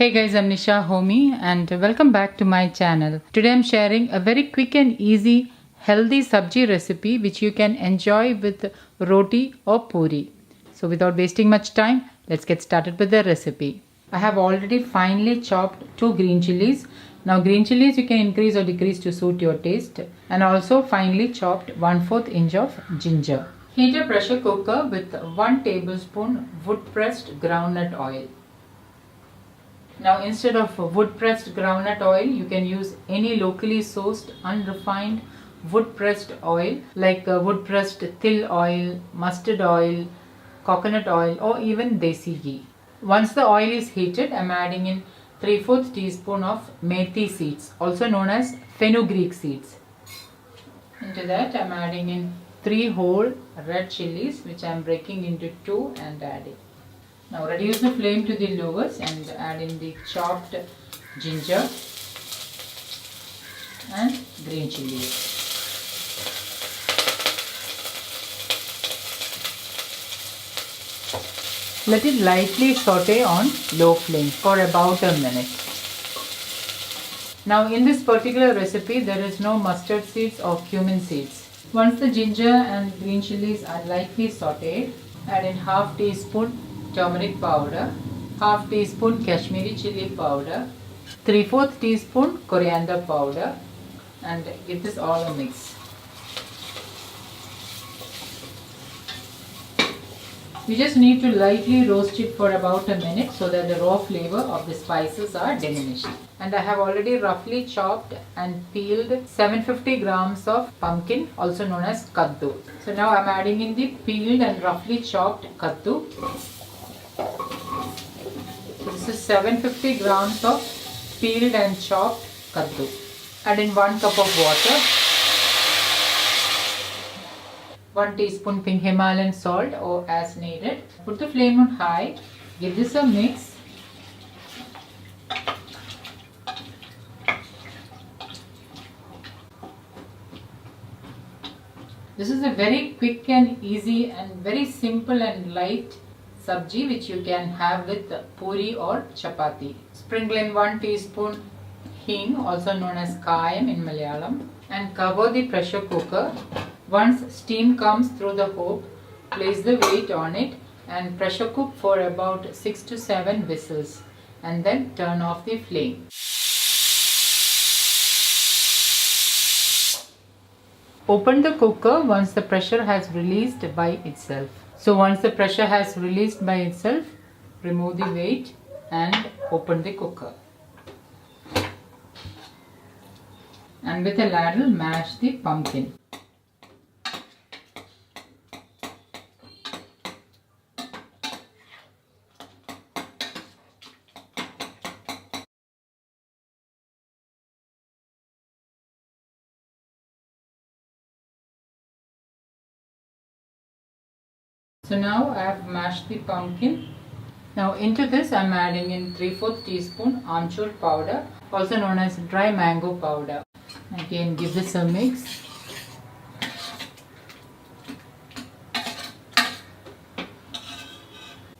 Hey guys, I'm Nisha Homi and welcome back to my channel. Today I'm sharing a very quick and easy healthy sabji recipe which you can enjoy with roti or puri. So without wasting much time, let's get started with the recipe. I have already finely chopped 2 green chilies. Now green chilies you can increase or decrease to suit your taste, and also finely chopped 1/4 inch of ginger. Heat a pressure cooker with 1 tablespoon wood pressed groundnut oil. Now instead of wood pressed groundnut oil, you can use any locally sourced unrefined wood pressed oil like wood pressed til oil, mustard oil, coconut oil, or even desi ghee. Once the oil is heated, I am adding in 3/4 teaspoon of methi seeds, also known as fenugreek seeds. Into that I am adding in 3 whole red chilies which I am breaking into 2 and adding. Now reduce the flame to the lowest and add in the chopped ginger and green chilies. Let it lightly saute on low flame for about a minute. Now in this particular recipe there is no mustard seeds or cumin seeds. Once the ginger and green chilies are lightly sauteed, add in half teaspoon turmeric powder, half teaspoon Kashmiri chili powder, 3/4 teaspoon coriander powder, and give this all a mix. You just need to lightly roast it for about a minute so that the raw flavor of the spices are diminished. And I have already roughly chopped and peeled 750 grams of pumpkin, also known as kaddu. So now I am adding in the peeled and roughly chopped kaddu. So this is 750 grams of peeled and chopped kaddu. Add in 1 cup of water, 1 teaspoon pink Himalayan salt or as needed. Put the flame on high, give this a mix. This is a very quick and easy and very simple and light sabji which you can have with puri or chapati. Sprinkle in 1 teaspoon hing, also known as kayam in Malayalam, and cover the pressure cooker. Once steam comes through the hob, place the weight on it and pressure cook for about 6 to 7 whistles and then turn off the flame. Open the cooker once the pressure has released by itself. So once the pressure has released by itself, remove the weight and open the cooker. And with a ladle, mash the pumpkin. So now I have mashed the pumpkin. Now into this I am adding in 3/4 teaspoon amchur powder, also known as dry mango powder. Again give this a mix.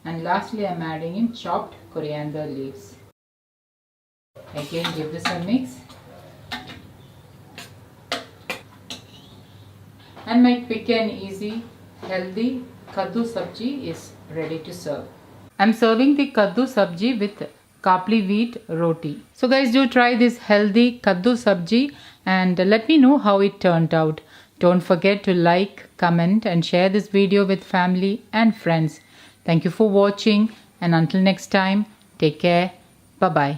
And lastly I am adding in chopped coriander leaves. Again give this a mix. And my quick and easy healthy kaddu sabji is ready to serve. I'm serving the kaddu sabji with kapli wheat roti. So guys, do try this healthy kaddu sabji and let me know how it turned out. Don't forget to like, comment and share this video with family and friends. Thank you for watching, and until next time, take care. Bye bye.